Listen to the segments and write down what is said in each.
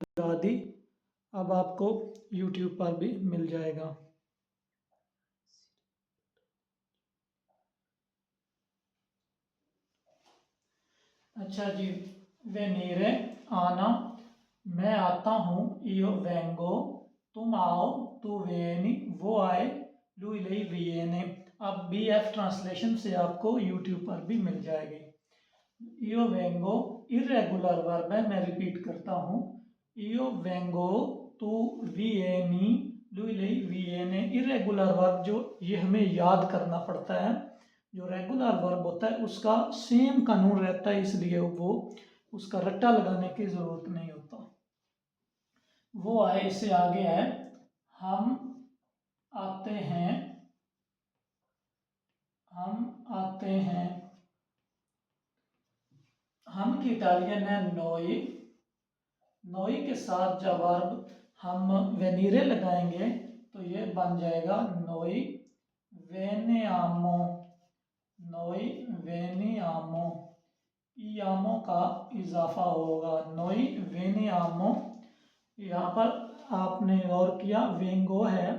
लगा दी। अब आपको यूट्यूब पर भी मिल जाएगा। अच्छा जी, वेनीरे आना, मैं आता हूँ, io vengo, तुम आओ, तू वेनी, वो आए, lui lei viene। अब बी एफ ट्रांसलेशन से आपको यूट्यूब पर भी मिल जाएगी। io vengo इरेगुलर वर्ब है, मैं रिपीट करता हूँ। io vengo, tu vieni, lui lei viene। Irregular verb जो ये हमें याद करना पड़ता है, जो रेगुलर वर्ब होता है उसका सेम कानून रहता है, इसलिए वो उसका रट्टा लगाने की जरूरत नहीं होता। वो आए, इससे आगे है हम आते हैं, हम आते हैं। हम की इटालियन है नोई, नोई के साथ जब वर्ब हम वेनीरे लगाएंगे तो ये बन जाएगा नोई वेनियामो, नोई वेनियामो। यामो का इजाफा होगा, नोई वेनियामो। यहाँ पर आपने गौर किया, वेंगो है,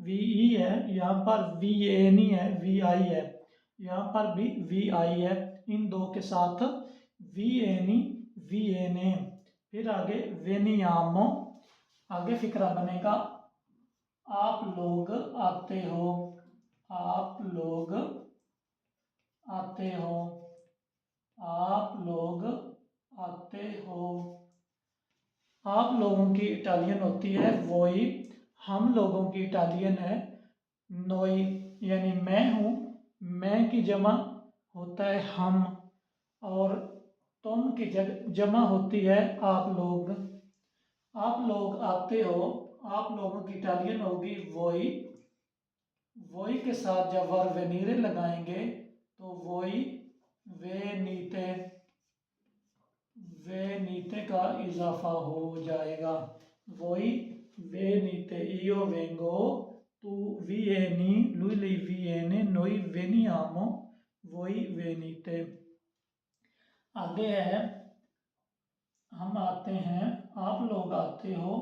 वीई है, यहाँ पर वी एनी है, वी आई है, यहाँ पर भी वी आई है, इन दो के साथ वी एनी, वी एने। फिर आगे वेनियामो, आगे फिक्रा बनेगा आप लोग आते हो, आप लोग आते हो, आप लोग आते हो। आप लोगों की इटालियन होती है वोई, हम लोगों की इटालियन है नोई, यानी मैं हूँ, मैं की जमा होता है हम, और तुम की जमा होती है आप लोग। आप लोग आते हो, आप लोगों की इटालियन होगी वोई, वोई के साथ जब वर्ब वेनीरे लगाएंगे तो वोई वे नीते, वे नीते का इजाफा हो जाएगा, वोई वे नीते। इयो वेंगो, तू विएनी, lui lei viene, noi veniamo, voi venite। आगे है हम आते हैं, आप लोग आते हो,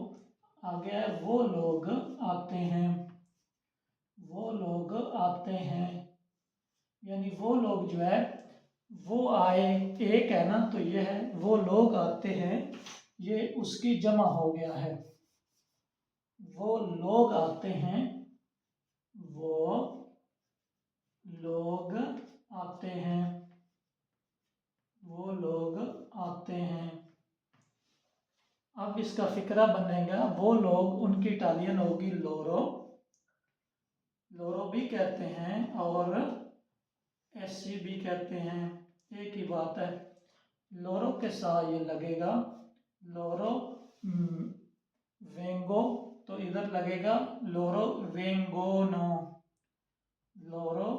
आगे है वो लोग आते हैं, वो लोग आते हैं। यानी वो लोग जो है वो आए, एक है ना, तो ये है वो लोग आते हैं, ये उसकी जमा हो गया है। वो लोग आते हैं, वो लोग आते हैं, वो लोग आते हैं। अब इसका फिक्रा बनेगा, वो लोग, उनकी इटालियन होगी लोरो, लोरो भी कहते हैं और एससी भी कहते हैं, एक ही बात है। लोरो के साथ ये लगेगा लोरो वेंगो, तो इधर लगेगा लोरो वेंगोनो, लोरो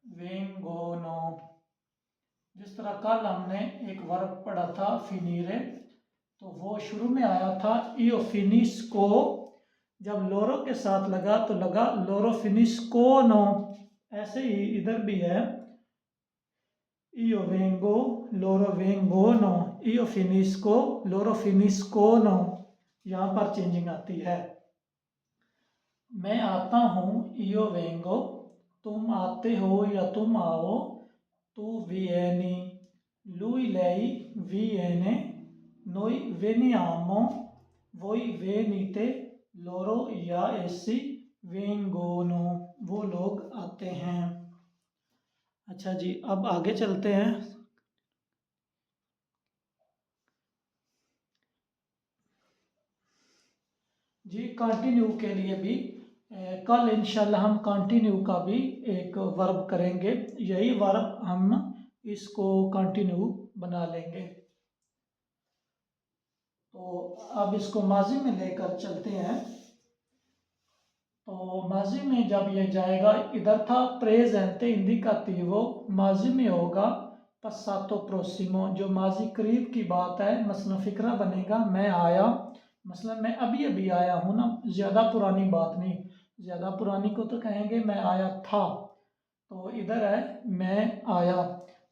वेंगोनो। जिस तरह कल हमने एक वर्ब पढ़ा था फिनीरे, तो वो शुरू में आया था इयो फिनिस्को, जब लोरो के साथ लगा तो लगा लोरो फिनिस्कोनो। ऐसे ही इधर भी है io vengo, loro vengono, io finisco, loro finiscono, यहाँ पर चेंजिंग आती है। मैं आता हूँ, io vengo, तुम आते हो या तुम आओ, tu vieni, lui lei viene, noi veniamo, voi venite, loro या essi vengono, वो लोग आते हैं। अच्छा जी, अब आगे चलते हैं। जी कंटिन्यू के लिए भी कल इंशाल्लाह हम कंटिन्यू का भी एक वर्ब करेंगे, यही वर्ब हम इसको कंटिन्यू बना लेंगे। तो अब इसको माजी में लेकर चलते हैं। तो माजी में जब ये जाएगा, इधर था प्रेजेंटे इंडिकाटिवो, माजी में होगा पस्सातो प्रोसिमो, जो माजी करीब की बात है। मसलन फिक्रा बनेगा मैं आया, मसलन मैं अभी अभी आया हूँ ना, ज़्यादा पुरानी बात नहीं, ज़्यादा पुरानी को तो कहेंगे मैं आया था, तो इधर है मैं आया।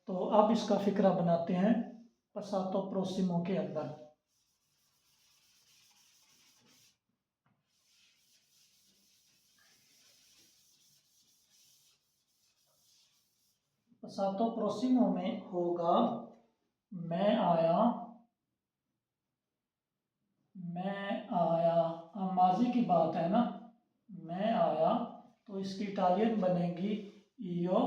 तो अब इसका फिक्रा बनाते हैं पसातो प्रोसिमो के अंदर। पासातो प्रोसिमो में होगा मैं आया, मैं आया। अब माजी की बात है ना, मैं आया, तो इसकी इटालियन बनेगी io।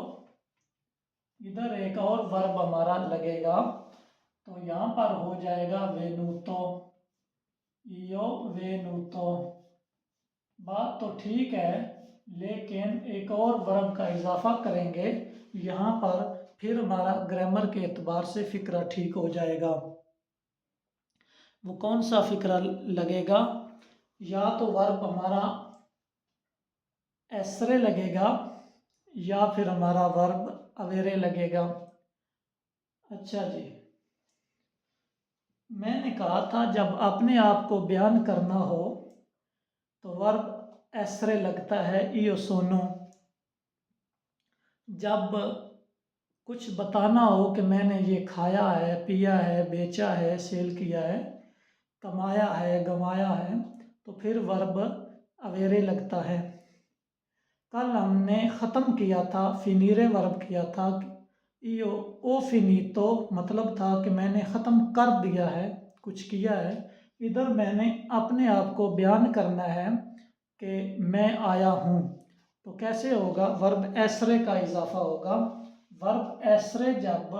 इधर एक और वर्ब हमारा लगेगा, तो यहाँ पर हो जाएगा वेनुतो, io वेनुतो। बात तो ठीक है, लेकिन एक और वर्ब का इजाफा करेंगे यहाँ पर, फिर हमारा ग्रामर के एतबार से फिक्रा ठीक हो जाएगा। वो कौन सा फिक्रा लगेगा? या तो वर्ब हमारा एसरे लगेगा या फिर हमारा वर्ब अवेरे लगेगा। अच्छा जी, मैंने कहा था जब अपने आप को बयान करना हो तो वर्ब एसरे लगता है io sono। जब कुछ बताना हो कि मैंने ये खाया है, पिया है, बेचा है, सेल किया है, कमाया है, गंवाया है, तो फिर वर्ब अवेरे लगता है। कल हमने ख़त्म किया था, फिनीरे वर्ब किया था। io ओ फिनीतो मतलब था कि मैंने ख़त्म कर दिया है, कुछ किया है। इधर मैंने अपने आप को बयान करना है कि मैं आया हूँ, तो कैसे होगा? वर्ब एसरे का इजाफा होगा। वर्ब एसरे जब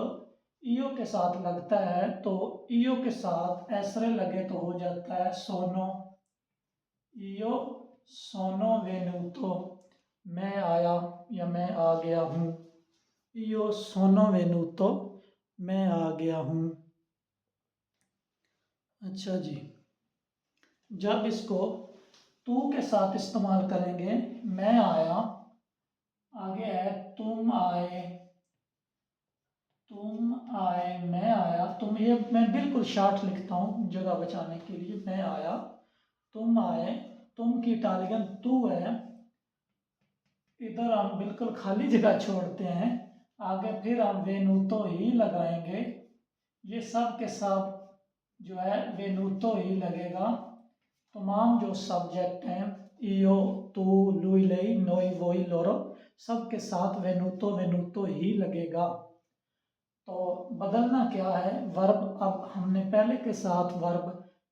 io के साथ लगता है तो io के साथ एसरे लगे तो हो जाता है सोनो, io sono venuto, मैं आया या मैं आ गया हूँ। io sono venuto, मैं आ गया हूँ। अच्छा जी, जब इसको तू के साथ इस्तेमाल करेंगे, मैं आया, आगे है तुम आए, तुम आए, मैं आया, तुम, ये मैं बिल्कुल शॉर्ट लिखता हूँ जगह बचाने के लिए। मैं आया, तुम आए, तुम की इटालियन तू है, इधर हम बिल्कुल खाली जगह छोड़ते हैं, आगे फिर हम वेनुतो ही लगाएंगे। ये सब के सब जो है वेनुतो ही लगेगा। तमाम जो सब्जेक्ट हैं io तू lui lei noi voi loro, सब के साथ वेनुतो वेनुतो ही लगेगा। तो बदलना क्या है? वर्ब, अब हमने पहले के साथ वर्ब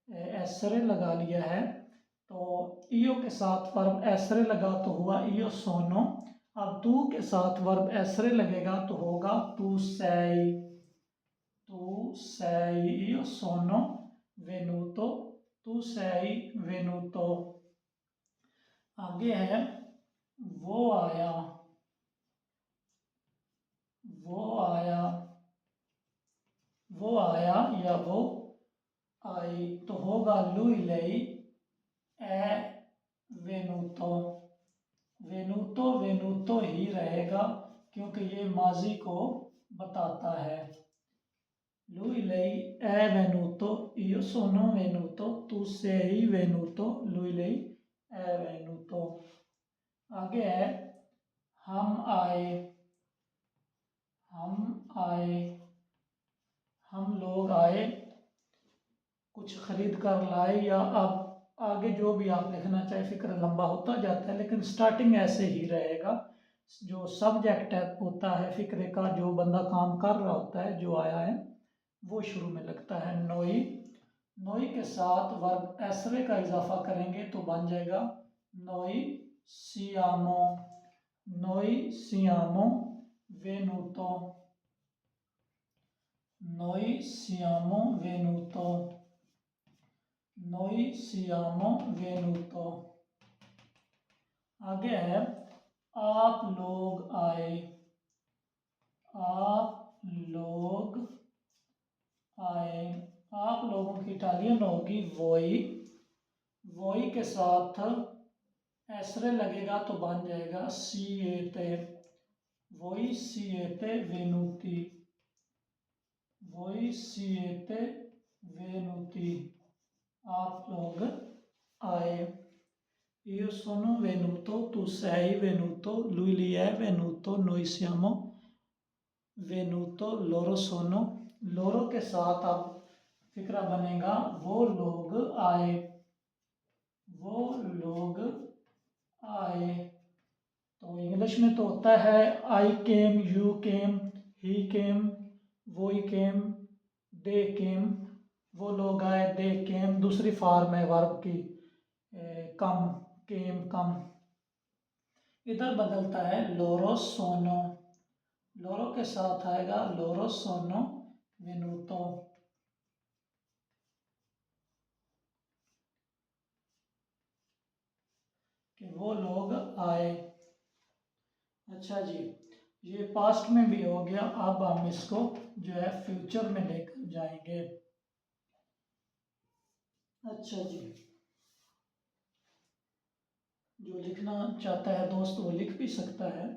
एसरे लगा लिया है, तो io के साथ वर्ब एसरे लगा तो हुआ io sono। अब तू के साथ वर्ब एसरे लगेगा तो होगा तू sei, tu sei, io sono venuto, tu sei venuto। आगे है वो आया, वो आया, वो आया या वो आई, तो होगा lui lei è venuto। वेनुतो वेनुतो ही रहेगा क्योंकि ये माजी को बताता है। lui lei è venuto, io sono venuto, tu sei venuto, lui lei è venuto। आगे है हम आए, हम आए, हम लोग आए, कुछ खरीद कर लाए, या अब आगे जो भी आप लिखना चाहे, फिक्र लंबा होता जाता है लेकिन स्टार्टिंग ऐसे ही रहेगा। जो सब्जेक्ट है होता है फिक्रे का, जो बंदा काम कर रहा होता है, जो आया है, वो शुरू में लगता है नोई। नोई के साथ वर्ब एसरे का इजाफा करेंगे तो बन जाएगा नोई सियामो, नोई सियामो वेनुतो, नोई सियामो वेनुतो, नोई सियामो वेनुतो। आगे है आप लोग आए, आप लोग आए, आप लोगों की इटालियन होगी वोई, वोई के साथ एसरे लगेगा तो बन जाएगा सीएते, वोई सीएते वेनुती, वोई सीएते वेनुती, आप लोग आए। io sono venuto, tu sei venuto, lui lì è venuto, noi siamo venuto, loro sono, loro के साथ अब फिक्रा बनेगा वो लोग आए, वो लोग आए। तो इंग्लिश में तो होता है आई केम, यू केम, ही केम, वो ही केम, दे केम, वो लोग आए, दे केम। दूसरी फॉर्म है वर्ब की, कम, केम, कम। इधर बदलता है लोरो सोनो, लोरो के साथ आएगा लोरो सोनो वेनुतो, कि वो लोग आए। अच्छा जी, ये पास्ट में भी हो गया। अब हम इसको जो है फ्यूचर में लेकर जाएंगे। अच्छा जी, जो लिखना चाहता है दोस्त वो लिख भी सकता है।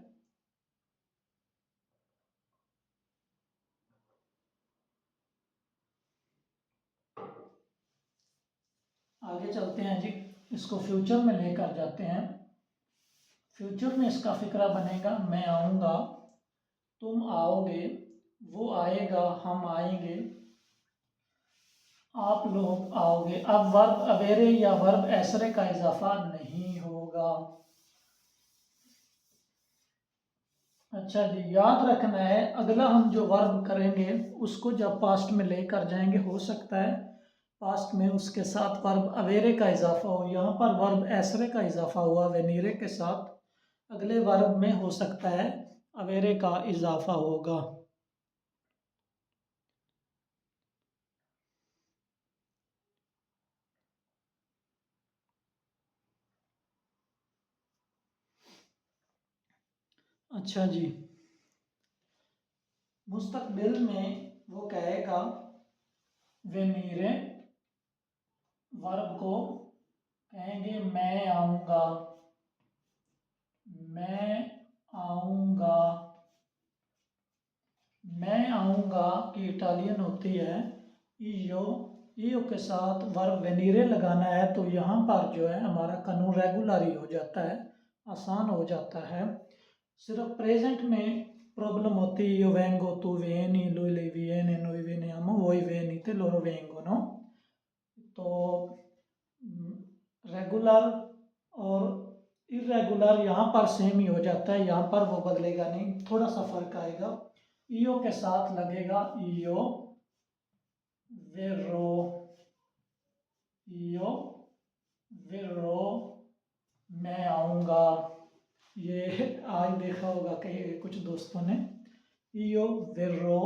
आगे चलते हैं जी, इसको फ्यूचर में लेकर जाते हैं। फ्यूचर में इसका फिक्रा बनेगा, मैं आऊँगा, तुम आओगे, वो आएगा, हम आएंगे, आप लोग आओगे। अब वर्ब अवेरे या वर्ब ऐसरे का इजाफा नहीं होगा। अच्छा जी, याद रखना है अगला हम जो वर्ब करेंगे उसको जब पास्ट में लेकर जाएंगे, हो सकता है पास्ट में उसके साथ वर्ब अवेरे का इजाफा हो। यहाँ पर वर्ब ऐसरे का इजाफा हुआ वेनीरे के साथ, अगले वर्ब में हो सकता है अवेरे का इजाफा होगा। अच्छा जी, मुस्तकबिल में वो कहेगा वेनीरे, वर्ब को कहेंगे मैं आऊँगा, मैं आऊँगा। मैं आऊँगा की इटालियन होती है ईयो, ईयो के साथ वर्ब वेनीरे लगाना है तो यहाँ पर जो है हमारा कानून रेगुलर ही हो जाता है, आसान हो जाता है। सिर्फ प्रेजेंट में प्रॉब्लम होती है, io vengo, tu vieni, lui lei viene, noi veniamo, voi venite, loro vengono। तो रेगुलर और इरेगुलर यहाँ पर सेम ही हो जाता है, यहाँ पर वो बदलेगा नहीं, थोड़ा सा फर्क आएगा। ईओ के साथ लगेगा ईओ वेरो, ईओ वेरो, मैं आऊँगा। ये आज देखा होगा कहीं कुछ दोस्तों ने, ईओ वेरो,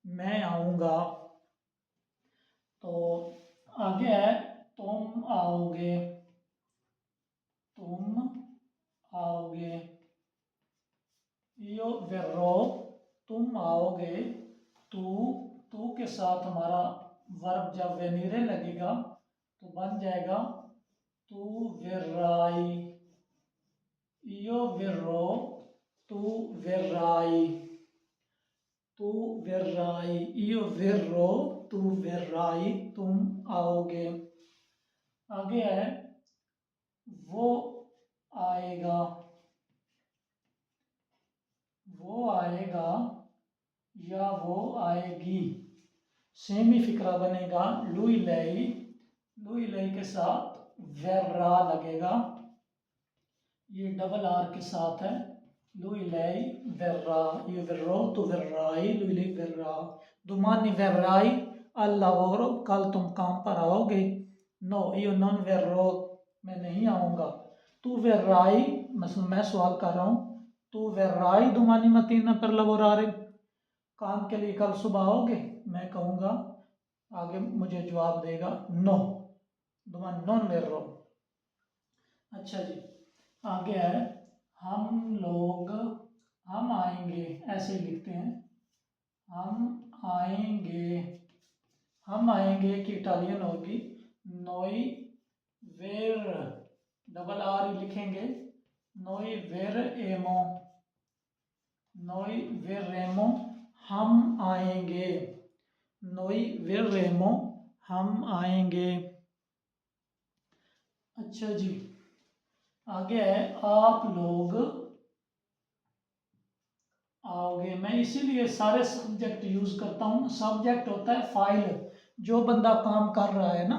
मैं आऊँगा। तो आगे है तुम आओगे, तुम आओगे, io verrò, तुम आओगे। तू, तू के साथ हमारा वर्ब जब वेनीरे लगेगा तो बन जाएगा तू verrai, io verrò, तू verrai, तू verrai, io verrò, तू verrai, तुम आओगे। आगे है वो आएगा, वो आएगा या वो आएगी, सेम ही फिक्रा बनेगा। लुई लई के साथ वेर्रा लगेगा, ये डबल आर के साथ है। लुई लई वेर्रा, ये वेर्रो तो वेर्राई, लुई लई वेर्रा। दुमानी वेर्राई al lavoro, कल तुम काम पर आओगे। नो io non verrò, मैं नहीं आऊँगा। तू वेर्राई, मैं सवाल कर रहा हूँ, तू वेर्राई domani mattina per lavorare, काम के लिए कल सुबह आओगे। मैं कहूँगा, आगे मुझे जवाब देगा नो, domani non verrò। अच्छा जी, आगे है हम लोग, हम आएंगे, ऐसे ही लिखते हैं, हम आएंगे। हम आएंगे की इटालियन होगी नोई वेर, डबल आर ही लिखेंगे, नोई वेर एमो, नोई वेर रेमो, हम आएंगे, नोई वेर रेमो, हम आएंगे। अच्छा जी, आगे है आप लोग आओगे। मैं इसीलिए सारे सब्जेक्ट यूज करता हूँ। सब्जेक्ट होता है फाइल, जो बंदा काम कर रहा है ना,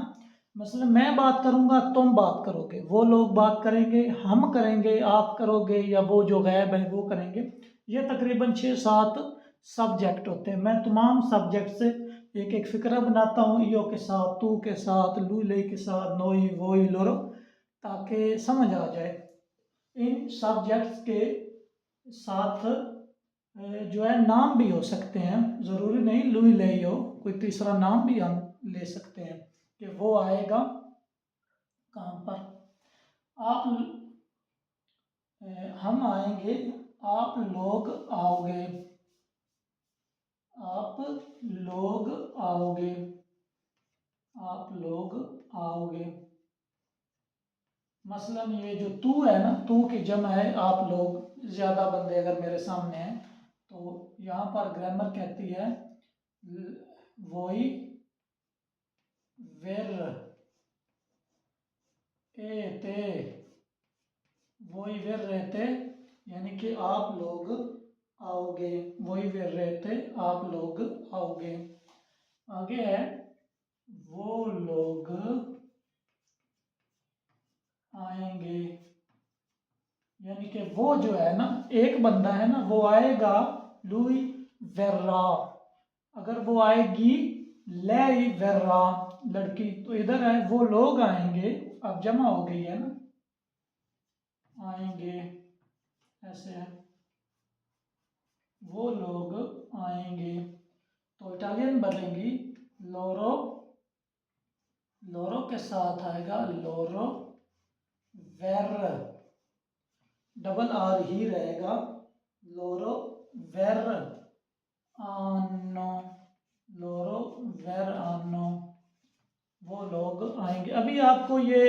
मसलन मैं बात करूँगा, तुम बात करोगे, वो लोग बात करेंगे, हम करेंगे, आप करोगे, या वो जो गैब है वो करेंगे। ये तकरीबन 6-7 सब्जेक्ट होते हैं। मैं तमाम सब्जेक्ट से एक एक फिक्रा बनाता हूँ, ईयो के साथ, तू के साथ, लू ले के साथ, नोई वोई लोरो, ताकि समझ आ जाए। इन सब्जेक्ट्स के साथ जो है नाम भी हो सकते हैं, ज़रूरी नहीं लुई ले हो, कोई तीसरा नाम भी हम ले सकते हैं कि वो आएगा कहाँ पर। आप हम आएंगे, आप लोग आओगे, आप लोग आओगे, आप लोग आओगे। मसलन ये जो तू है ना, तू की जमा है आप लोग, ज़्यादा बंदे अगर मेरे सामने हैं तो यहाँ पर ग्रामर कहती है वोई वेर ए ते, वोई वेर रहते, यानी कि आप लोग आओगे, वही वेर रहते आप लोग आओगे। आगे है वो लोग आएंगे, यानी कि वो जो है ना, एक बंदा है ना, वो आएगा लुई वेर्रा, अगर वो आएगी लै वेर्रा लड़की, तो इधर है वो लोग आएंगे, अब जमा हो गई है ना, आएंगे ऐसे है, वो लोग आएंगे। तो इटालियन बनेगी लोरो, लोरो के साथ आएगा लोरो वेर, डबल आर ही रहेगा, लोरो वेर आनो, लोरो वेर आनो, वो लोग आएंगे। अभी आपको ये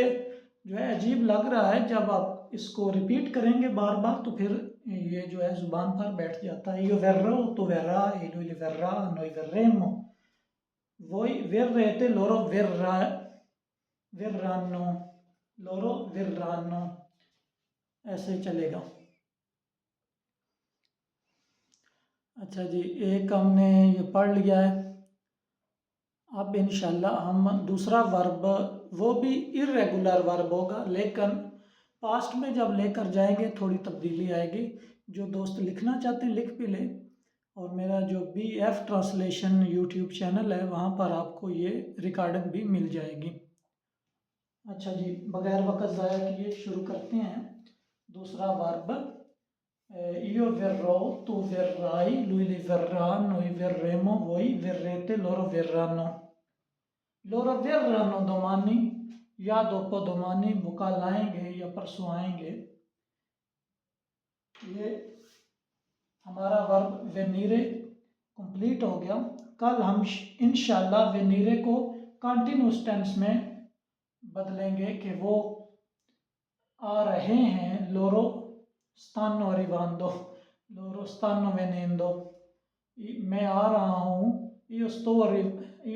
जो है अजीब लग रहा है, जब आप इसको रिपीट करेंगे बार बार तो फिर ये जो है जुबान पर बैठ जाता है। यो वेर्रो तो वेरा, इलो ये वेर्रा, नोई वेर्रेमो, वही वेर रहते लोरो वेर्रा, वेर्रानो, लोरो वेर्रानो, ऐसे ही चलेगा। अच्छा जी, एक हमने ये पढ़ लिया है। अब इंशाल्लाह हम दूसरा वर्ब, वो भी इर्रेगुलर वर्ब होगा, लेकिन पास्ट में जब लेकर जाएंगे थोड़ी तब्दीली आएगी। जो दोस्त लिखना चाहते हैं लिख भी ले, और मेरा जो BF ट्रांसलेशन यूट्यूब चैनल है वहाँ पर आपको ये रिकॉर्डिंग भी मिल जाएगी। अच्छा जी, बगैर वक्त ज़ाया किए शुरू करते हैं। दूसरा verb, io verrò, tu verrai, lui li verrà, noi verremo, voi verrete, loro verranno। loro verranno domani, या दोपहर वो कल आएंगे या परसों आएंगे। ये हमारा वर्ब वेनीरे कंप्लीट हो गया। कल हम इंशाल्लाह वेनीरे को कंटिन्यूस टेंस में बदलेंगे कि वो आ रहे हैं, लोरो stanno arrivando, loro stanno venendo, मैं आ रहा हूँ, io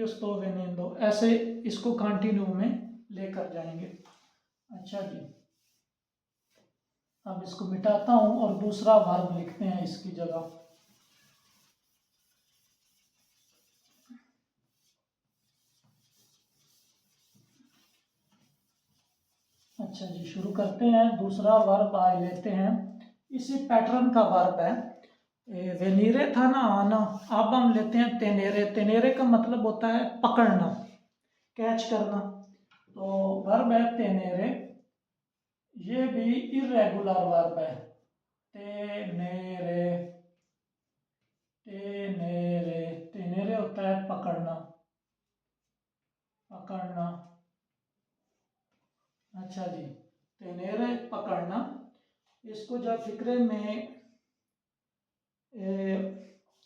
sto venendo, ऐसे इसको कंटिन्यू में लेकर जाएंगे। अच्छा जी, अब इसको मिटाता हूँ और दूसरा वर्ब लिखते हैं इसकी जगह। अच्छा जी, शुरू करते हैं। दूसरा वर्ब आज लेते हैं, इसी पैटर्न का वर्ब है। वेनीरे था ना आना, अब हम लेते हैं तेनेरे। तेनेरे का मतलब होता है पकड़ना, कैच करना। तो वर्ब है तेनेरे, ये भी इरेगुलर वर्ब है। तेनेरे, तेनेरे, तेनेरे होता है पकड़ना, पकड़ना। अच्छा जी, तेनेरे पकड़ना। इसको जब फिक्रे में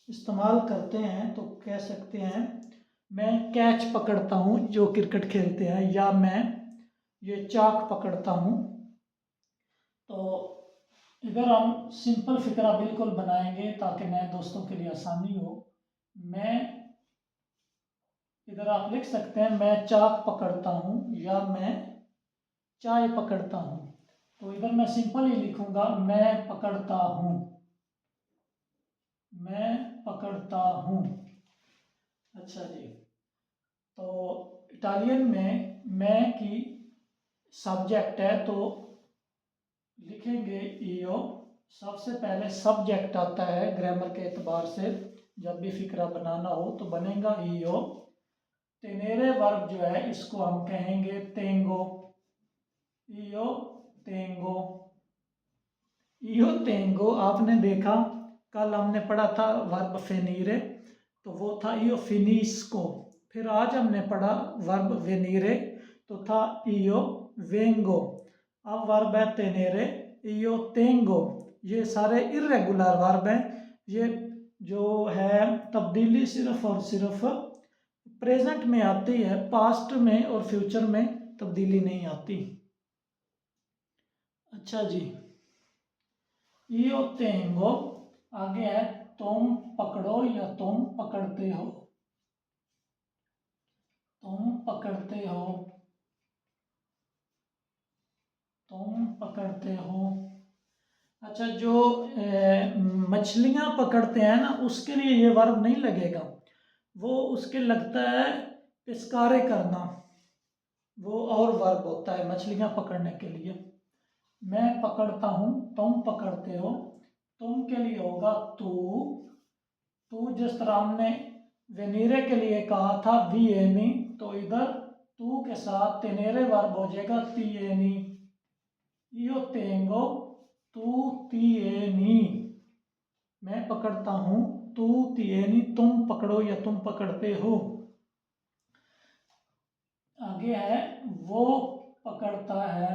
इस्तेमाल करते हैं तो कह सकते हैं मैं कैच पकड़ता हूँ, जो क्रिकेट खेलते हैं, या मैं ये चाक पकड़ता हूँ। तो इधर हम सिंपल फिक्रा बिल्कुल बनाएंगे ताकि नए दोस्तों के लिए आसानी हो। मैं, इधर आप लिख सकते हैं मैं चाक पकड़ता हूँ या मैं चाय पकड़ता हूँ। तो इधर मैं सिंपल ही लिखूंगा मैं पकड़ता हूँ, मैं पकड़ता हूँ। अच्छा जी, तो इटालियन में मैं की सब्जेक्ट है तो लिखेंगे ईओ। सबसे पहले सब्जेक्ट आता है ग्रामर के एतबार से, जब भी फिक्रा बनाना हो तो बनेगा ईओ। तेनेरे वर्ब जो है इसको हम कहेंगे तेंगो। ईओ तेंगो। ईओ तेंगो आपने देखा, कल हमने पढ़ा था वर्ब फेनीरे, तो वो था ईओ फिनिस्को। फिर आज हमने पढ़ा वर्ब वेनीरे, तो था ईओ वेंगो। अब वर्ब है तेनेरे, ईओ तेंगो। ये सारे इर्रेगुलर वर्ब हैं। ये जो है तब्दीली सिर्फ और सिर्फ प्रेजेंट में आती है, पास्ट में और फ्यूचर में तब्दीली नहीं आती। अच्छा जी, ईओ तेंगो। आगे है तुम पकड़ो या तुम पकड़ते हो। तुम पकड़ते हो। तुम पकड़ते हो। अच्छा, जो मछलियां पकड़ते हैं ना, उसके लिए ये वर्ब नहीं लगेगा। वो उसके लगता है पिस्कारे करना, वो और वर्ब होता है मछलियां पकड़ने के लिए। मैं पकड़ता हूँ, तुम पकड़ते हो। तुम के लिए होगा तू। तू जिस तरह हमने वेनीरे के लिए कहा था वी एनी, तो इधर तू के साथ तेनेरे वर्ब हो जाएगा ती एनी। io tengo, तू तिएनी। मैं पकड़ता हूँ, तू तिएनी, तुम पकड़ो या तुम पकड़ते हो। आगे है वो पकड़ता है।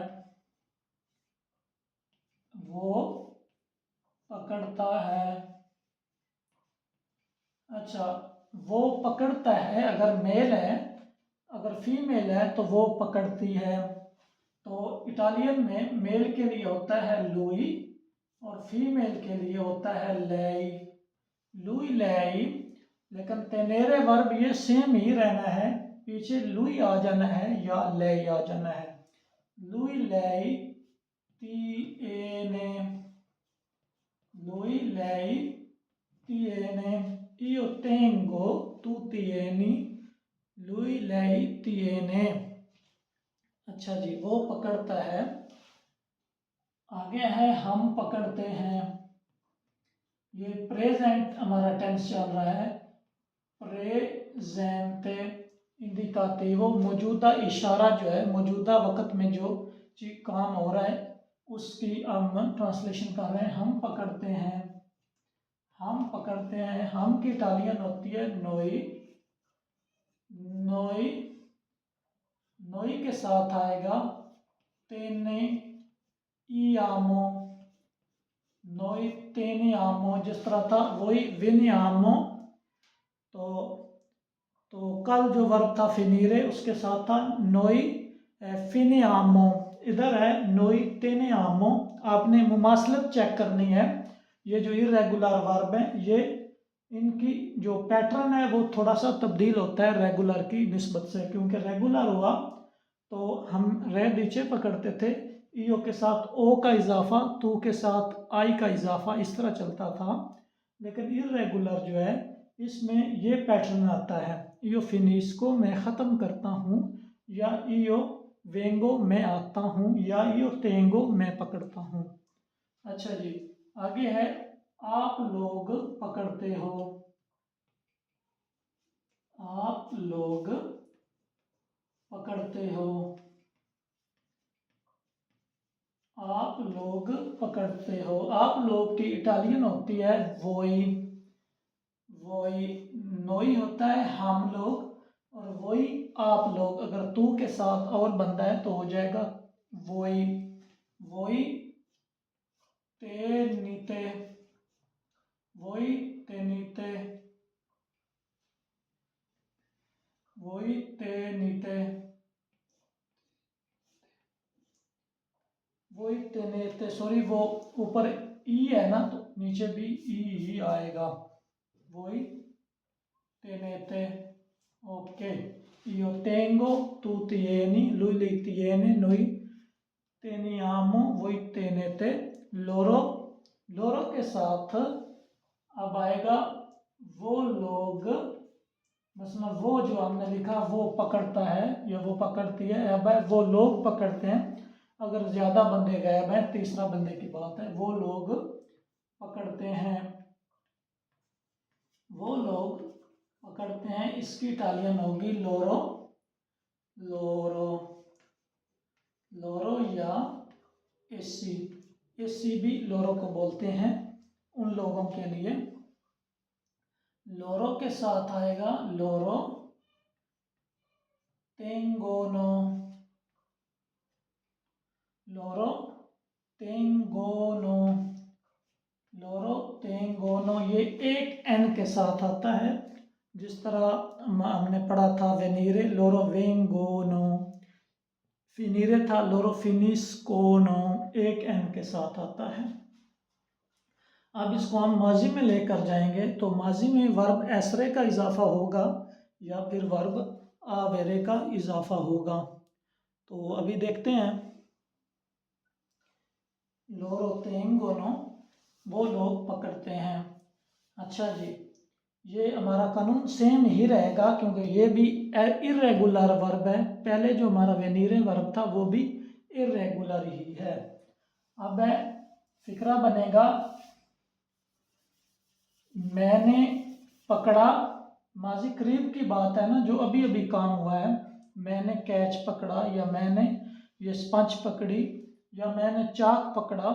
वो पकड़ता है। अच्छा, वो पकड़ता है अगर मेल है, अगर फीमेल है तो वो पकड़ती है। तो इटालियन में मेल के लिए होता है लुई और फीमेल के लिए होता है लेई। लुई लेई। लेकिन तेनेरे वर्ब ये सेम ही रहना है, पीछे लुई आ जाना है या लेई आ जाना है। लुई लेई tiene। लुई लेई tiene। io tengo, tu tieni, lui lei tiene। अच्छा जी, वो पकड़ता है। आगे है हम पकड़ते हैं। ये प्रेजेंट हमारा टेंस चल रहा है। प्रेजेंटे इंडिकाटिवो, मौजूदा इशारा जो है, मौजूदा वक्त में जो काम हो रहा है उसकी हम ट्रांसलेशन कर रहे हैं। हम पकड़ते हैं। हम पकड़ते हैं, हम की इटालियन होती है नोई। नोई। नोई के साथ आएगा तेने इयामो। नोई तेने आमो जिस तरह था वही विन आमो। तो कल जो वर्ब था फिनीरे, उसके साथ था नोई फिने आमो। इधर है नोई तेने आमो। आपने मुमासलत चेक करनी है। ये जो इरेगुलर वर्ब है, ये इनकी जो पैटर्न है वो थोड़ा सा तब्दील होता है रेगुलर की निस्बत से, क्योंकि रेगुलर हुआ तो हम रे नीचे पकड़ते थे, ईओ के साथ ओ का इजाफा, तू के साथ आई का इजाफा, इस तरह चलता था। लेकिन इरेगुलर जो है इसमें ये पैटर्न आता है, ईओ फिनिश को मैं ख़त्म करता हूँ, या ईओ वेंगो मैं आता हूँ, या ईओ तेंगो मैं पकड़ता हूँ। अच्छा जी, आगे है आप लोग पकड़ते हो। आप लोग पकड़ते हो। आप लोग पकड़ते हो। आप लोग की इटालियन होती है वोई। वोई। नोई होता है हम लोग, और वोई आप लोग। अगर तू के साथ और बंदा है तो हो जाएगा वोई। वोई ते नीते। वोई ते नीते। वोई ते नीते। वोई ते नीते। सॉरी, वो ऊपर ई है ना, तो नीचे भी ई ही आएगा। वोई te नीते। Okay. io tengo, tu tieni, lui li tiene, noi teniamo, voi tenete, loro। loro के साथ अब आएगा वो लोग। मतलब वो जो हमने लिखा वो पकड़ता है या वो पकड़ती है, अब है वो लोग पकड़ते हैं। अगर ज़्यादा बंदे गायब हैं, तीसरा बंदे की बात है, वो लोग पकड़ते हैं। वो लोग पकड़ते हैं, इसकी इटालियन होगी लोरो, लोरो, लोरो या एसी, एसी भी लोरो को बोलते हैं उन लोगों के लिए। लोरो के साथ आएगा लोरो तेंगोनो, लोरो तेंगोनो, लोरो तेंगोनो, ये एक एन के साथ आता है, जिस तरह हमने पढ़ा था वेनीरे लोरो वेंगोनो, फिनीरे था लोरो फिनिस्कोनो, एक एन के साथ आता है। अब इसको हम माजी में लेकर जाएंगे, तो माजी में वर्ब एसरे का इजाफा होगा या फिर वर्ब आवेरे का इजाफा होगा। तो अभी देखते हैं। लोरो तेंगोनो, वो लोग पकड़ते हैं। अच्छा जी, ये हमारा कानून सेम ही रहेगा क्योंकि ये भी इरेगुलर वर्ब है। पहले जो हमारा वेनीरे वर्ब था वो भी इरेगुलर ही है। अब फिक्रा बनेगा मैंने पकड़ा, माजी करीब की बात है ना, जो अभी अभी काम हुआ है। मैंने कैच पकड़ा या मैंने ये स्पंज पकड़ी या मैंने चाक पकड़ा,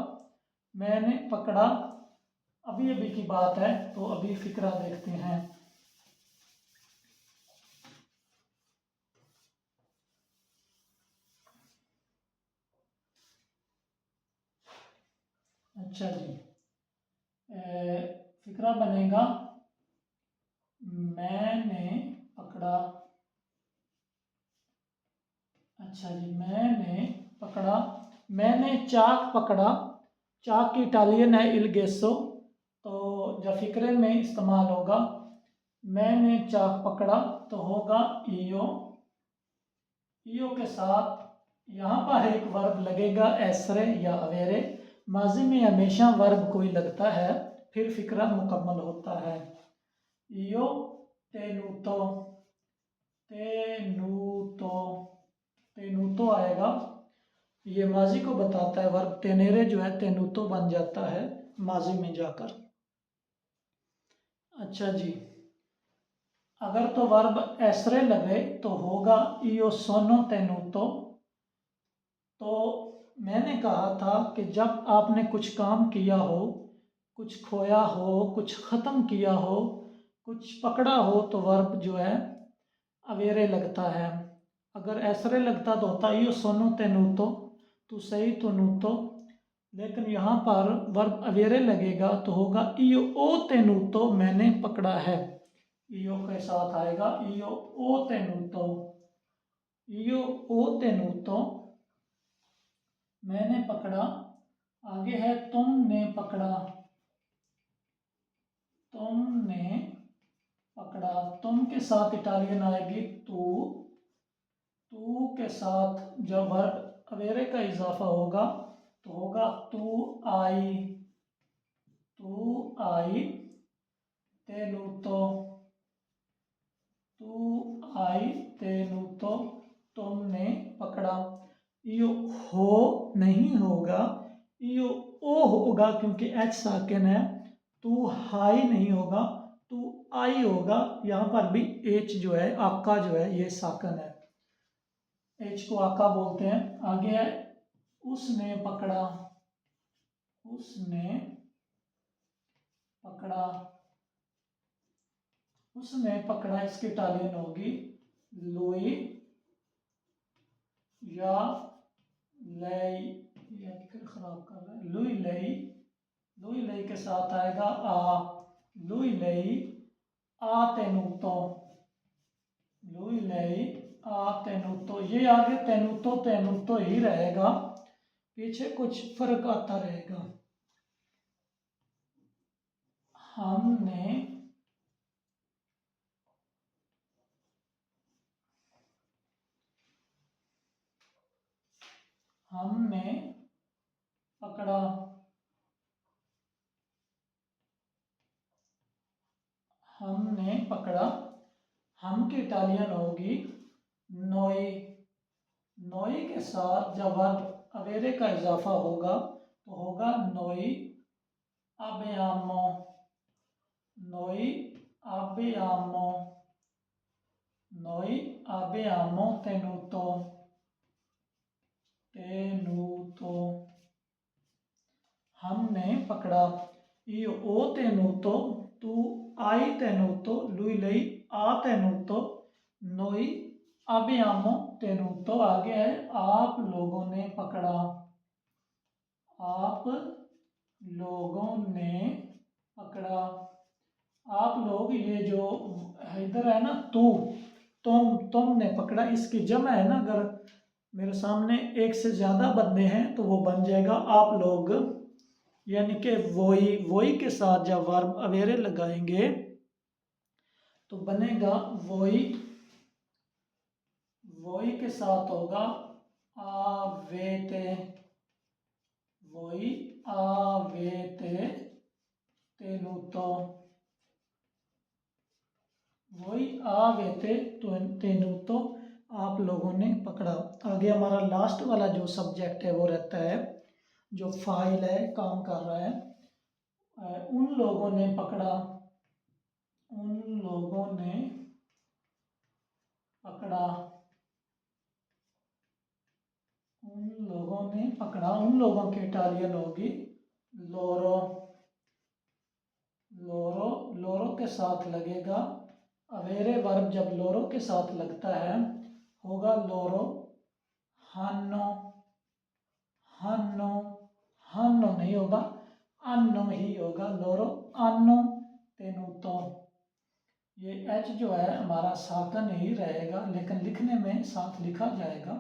मैंने पकड़ा, अभी अभी की बात है। तो अभी फिक्रा देखते हैं। अच्छा जी, फिक्रा बनेगा मैंने पकड़ा। अच्छा जी, मैंने पकड़ा, मैंने चाक पकड़ा, चाक की इटालियन है इल गेसो, तो जब फिक्रे में इस्तेमाल होगा मैंने चाक पकड़ा तो होगा ईयो, ईयो के साथ यहाँ पर एक वर्ब लगेगा एसरे या अवेरे। माजी में हमेशा वर्ब कोई लगता है फिर फिक्रा मुकम्मल होता है। ईयो तेनूतो, तेनूतो, तेनूतो आएगा, ये माजी को बताता है। वर्ब तेनेरे जो है तेनूतो बन जाता है माजी में जाकर। अच्छा जी, अगर तो वर्ब एसरे लगे तो होगा इयो सोनो तेनूतो। तो मैंने कहा था कि जब आपने कुछ काम किया हो, कुछ खोया हो, कुछ ख़त्म किया हो, कुछ पकड़ा हो, तो वर्ब जो है अवेरे लगता है। अगर एसरे लगता तो होता इयो सोनो तेनूतो, तो सही तो नूतो, लेकिन यहाँ पर वर्ब अवेरे लगेगा तो होगा इयो ओ तेनूतो, मैंने पकड़ा है। इयो के साथ आएगा इयो ओ तेनूतो, इयो ओ तेनूतो, मैंने पकड़ा। आगे है तुमने पकड़ा, तुमने पकड़ा, तुम के साथ इटालियन आएगी तू, तू के साथ जब वर्ब अवेरे का इजाफा होगा तो होगा तू आई, तू आई, तेनूतो, तू आई तेनूतो, तुमने पकड़ा। यो हो नहीं होगा, यो ओ होगा क्योंकि एच साकिन है। तू हाई नहीं होगा, तू आई होगा। यहाँ पर भी एच जो है आका जो है ये साकन है, एच को आका बोलते हैं। आगे है उसने पकड़ा, उसने पकड़ा, उसने पकड़ा, इसकी इटालियन होगी लुई या लई, ये फिर खराब कर रहा है, लुई लई, लुई लई के साथ आएगा आ, लुई लई आ तेनूतो, लुई लई आ तेनूतो। ये आगे तेनूतो तेनूतो ही रहेगा, पीछे कुछ फर्क आता रहेगा। हमने हमने पकड़ा, हमने पकड़ा, हम की इटालियन होगी नोई, नोई के साथ जब वर्ब अवेरे का इजाफा होगा तो होगा नोई अबयामो, नोई abbiamo, noi abbiamo tenuto, tenuto, हमने पकड़ा, io ho tenuto, tu hai tenuto, lui lei ha tenuto, noi abbiamo tenuto, आगे है आप लोगों ने पकड़ा, आप लोगों ने पकड़ा, आप लोग, ये जो इधर है ना तू, तुमने पकड़ा, इसकी जमा है ना, अगर मेरे सामने एक से ज़्यादा बंदे हैं तो वो बन जाएगा आप लोग, यानी कि वही के साथ जब वर्ब अवेरे लगाएंगे तो बनेगा वही के साथ होगा आवेते, वही आवेते तेनुतो, वही आवेते तेनुतो, आप लोगों ने पकड़ा। आगे हमारा लास्ट वाला जो सब्जेक्ट है वो रहता है, जो फाइल है, काम कर रहा है, उन लोगों ने पकड़ा, उन लोगों ने पकड़ा, उन लोगों ने पकड़ा, उन लोगों की इटालियन होगी लोरो, लोरो, लोरो के साथ लगेगा अवेरे वर्ब, जब लोरो के साथ लगता है होगा लोरो, हन्नो, हन्नो, हन्नो नहीं होगा, अन्नो ही होगा, लोरो अन्नो तेनुतो। ये एच जो है हमारा साकन ही रहेगा, लेकिन लिखने में साथ लिखा जाएगा,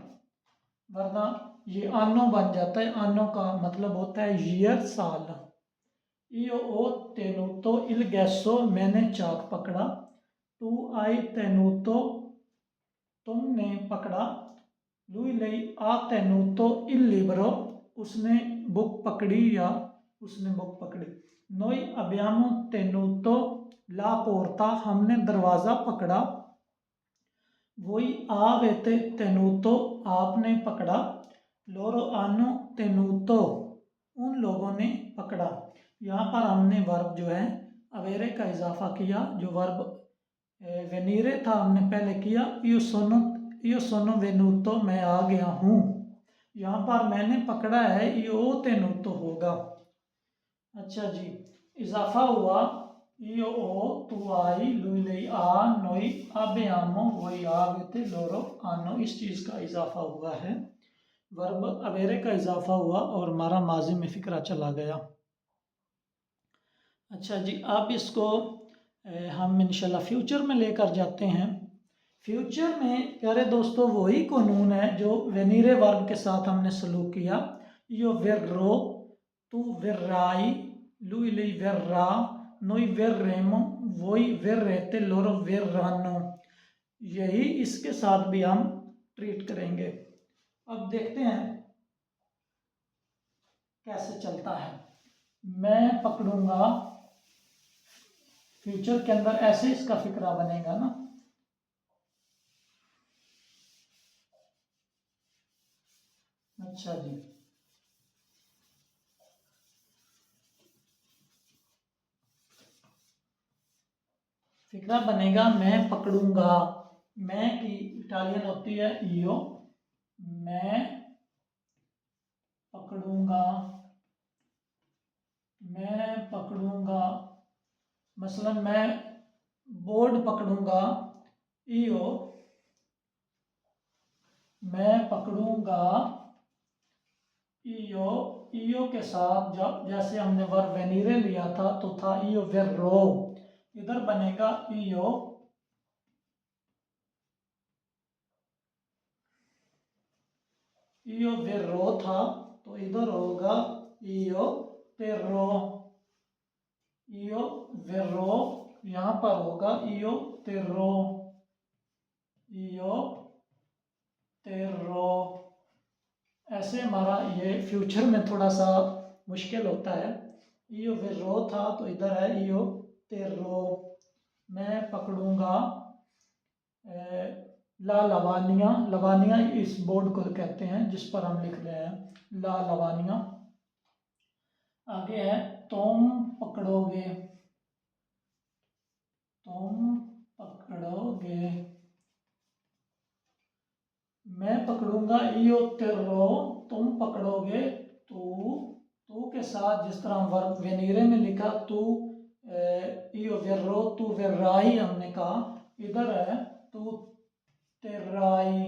वरना ये अन्नो बन जाता है। अन्नो का मतलब होता है ईयर, साल। io ho tenuto il gesso, मैंने चाक पकड़ा, tu hai tenuto, तुमने पकड़ा, lui lei ha tenuto il libro, उसने बुक पकड़ी या उसने बुक पकड़ी, noi abbiamo tenuto la porta, हमने दरवाज़ा पकड़ा, voi avete tenuto, आपने पकड़ा, loro hanno tenuto, उन लोगों ने पकड़ा। यहाँ पर हमने वर्ब जो है अवेरे का इजाफा किया, जो वर्ब वेनीरे था हमने पहले किया, io sono venuto, मैं आ गया हूँ। यहाँ पर मैंने पकड़ा है, io ho tenuto होगा। अच्छा जी, इजाफा हुआ, io ho, tu hai, lui lei ha, noi abbiamo, voi avete, loro hanno, इस चीज़ का इजाफा हुआ है, वर्ब अवेरे का इजाफा हुआ और हमारा माजी में फिक्रा चला गया। अच्छा जी, अब इसको हम इंशाल्लाह फ्यूचर में लेकर जाते हैं। फ्यूचर में प्यारे दोस्तों वही कानून है जो वेनीरे वर्ब के साथ हमने सलूक किया, यो वेर्रो, तू वेर्राई, lui lei verrà, noi verremo, voi verrete, loro verranno, यही इसके साथ भी हम ट्रीट करेंगे। अब देखते हैं कैसे चलता है। मैं पकड़ूंगा, फ्यूचर के अंदर ऐसे इसका फिक्रा बनेगा ना, अच्छा जी, फिक्रा बनेगा मैं पकड़ूंगा, मैं की इटालियन होती है io, मैं पकड़ूंगा, मैं पकड़ूंगा, मसलन मैं बोर्ड पकड़ूंगा io, मैं पकड़ूंगा io, io के साथ जब जैसे हमने वर्ब वेनीरे लिया था तो था io verrò, इधर बनेगा io, io verrò था तो इधर होगा io terrò, io verrò, यहाँ पर होगा io terrò, io terrò। ऐसे हमारा ये फ्यूचर में थोड़ा सा मुश्किल होता है, io verrò था तो इधर है io terrò, मैं पकड़ूंगा ला लवानिया, लवानिया इस बोर्ड को कहते हैं जिस पर हम लिख रहे हैं, ला लवानिया। आगे है तुम पकड़ोगे, तुम पकड़ोगे, मैं पकड़ूंगा, इयो तेरो, तुम पकड़ोगे, तू के साथ जिस तरह वर्ब वेनीरे में लिखा तू, इयो वेर्रो, तू वेर्राई हमने कहा, इधर है तू तेराई,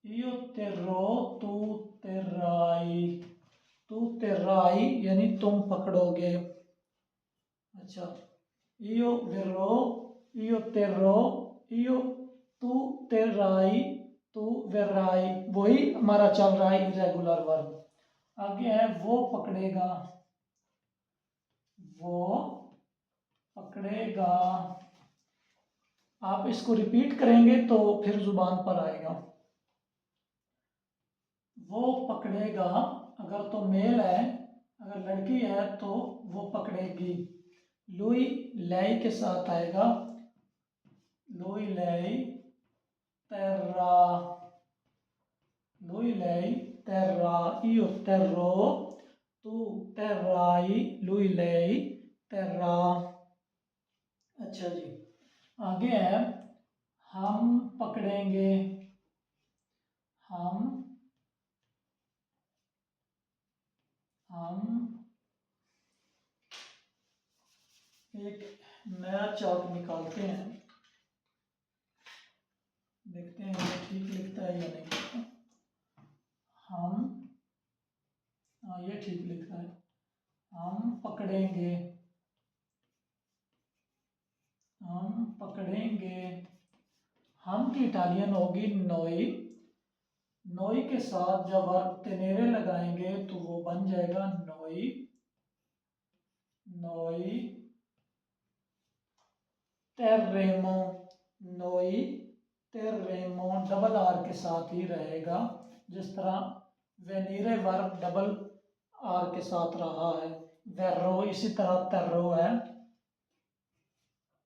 इयो तेरो, तू तेराई, तू तेराई यानी तुम पकड़ोगे। अच्छा, इयो वेर्रो, इयो तेरो, इयो तू तेराई, तू वेर्राई, वही हमारा चल रहा है इरेगुलर वर्ब। आगे है वो पकड़ेगा, वो पकड़ेगा, आप इसको रिपीट करेंगे तो फिर जुबान पर आएगा। वो पकड़ेगा, अगर तो मेल है, अगर लड़की है तो वो पकड़ेगी। लुई लाई के साथ आएगा, लुई लाई terra, lui lei terrà, io terrò, tu terrai, lui lei terrà। अच्छा जी, आगे है हम पकड़ेंगे, हम एक नया चार्ट निकालते हैं, देखते हैं ये ठीक लिखता है या नहीं। हम, हाँ ये ठीक लिख रहा है, हम पकड़ेंगे, हम पकड़ेंगे, हम की इटालियन होगी नोई, नोई के साथ जब वर्ब तेनेरे लगाएंगे तो वो बन जाएगा नोई, नोई तेरेमो, नोई तेरेमो डबल आर के साथ ही रहेगा, जिस तरह वेनीरे वर्ब डबल आर के साथ रहा है, वेर्रो इसी तरह तेर्रो है।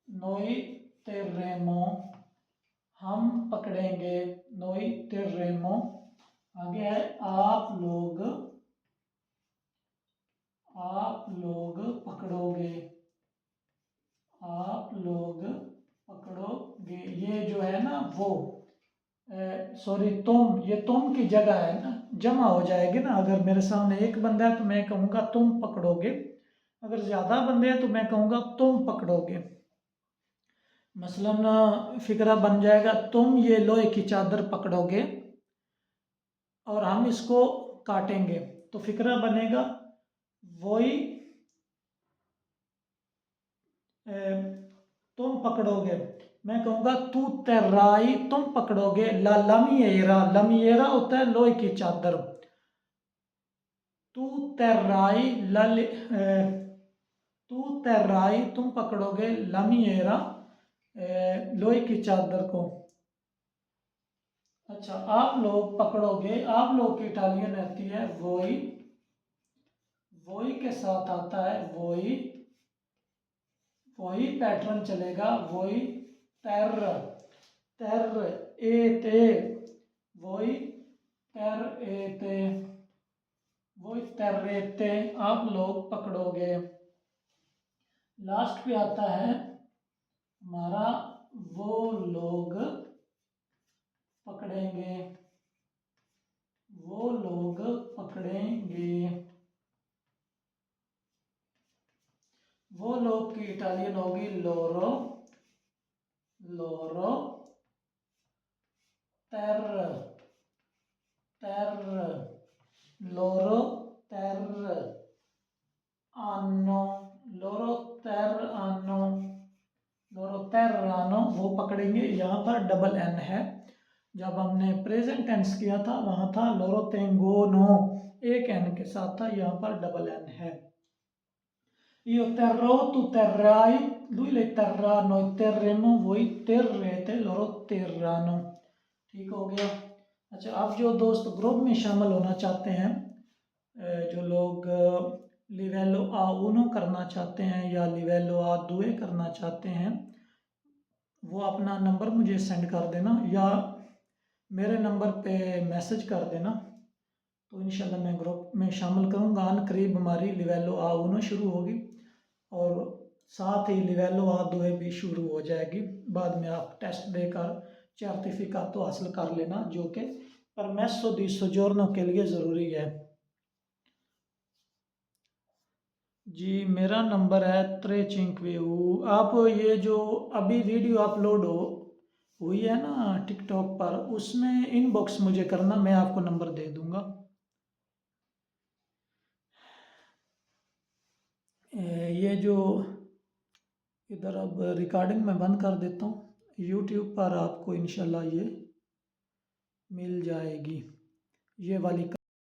नोई तेरेमो, हम पकड़ेंगे, नोई तेरेमो। आगे है आप लोग पकड़ोगे, आप लोग पकड़ोगे, ये जो है ना वो सॉरी तुम, ये तुम की जगह है ना, जमा हो जाएगी ना, अगर मेरे सामने एक बंदा है तो मैं कहूँगा तुम पकड़ोगे, अगर ज़्यादा बंदे हैं तो मैं कहूँगा तुम पकड़ोगे। मसलन फिक्रा बन जाएगा तुम ये लोहे की चादर पकड़ोगे और हम इसको काटेंगे, तो फिक्रा बनेगा वही तुम पकड़ोगे, मैं कहूँगा तू तेराई, तुम पकड़ोगे, ला लमिएरा, लमिएरा होता है लोहे की चादर, तू तेराई तू तेराई तुम पकड़ोगे, लमिएरा लोहे की चादर को। अच्छा, आप लोग पकड़ोगे, आप लोग की इटालियन रहती है वोई, वोई के साथ आता है वोई, वही पैटर्न चलेगा, वही तर, तर ए ते, वही तर ए ते, वही तर्रेते, आप लोग पकड़ोगे। लास्ट पे आता है हमारा वो लोग पकड़ेंगे, वो लोग पकड़ेंगे, वो लोग की इटालियन होगी लोरो, लोरो ter, ter, loro ter anno, loro ter anno, loro terrano, वो पकड़ेंगे, यहाँ पर डबल एन है, जब हमने प्रेजेंट टेंस किया था वहाँ था loro tengono, एक एन के साथ था, यहाँ पर डबल एन है। Io terrò, tu terrai, lui le terrà, noi terremo, voi terrete, loro terrano। ठीक हो गया। अच्छा, अब जो दोस्त ग्रुप में शामिल होना चाहते हैं, जो लोग लिवेलो आ उनो करना चाहते हैं या लिवेलो आ दुए करना चाहते हैं, वो अपना नंबर मुझे सेंड कर देना या मेरे नंबर पे मैसेज कर देना, तो इंशाल्लाह मैं ग्रुप में शामिल करूँगा। अन करीब हमारी लिवेलो आ उनो शुरू होगी और साथ ही लेवल 1 2 भी शुरू हो जाएगी। बाद में आप टेस्ट देकर सर्टिफिकेट तो हासिल कर लेना, जो कि परमेसो दी सोजोर्नो के लिए ज़रूरी है। जी मेरा नंबर है 352। आप ये जो अभी वीडियो अपलोड हुई है ना टिकटॉक पर, उसमें इनबॉक्स मुझे करना, मैं आपको नंबर दे दूंगा। ये जो इधर अब रिकॉर्डिंग में बंद कर देता हूँ, यूट्यूब पर आपको इंशाल्लाह ये मिल जाएगी ये वाली।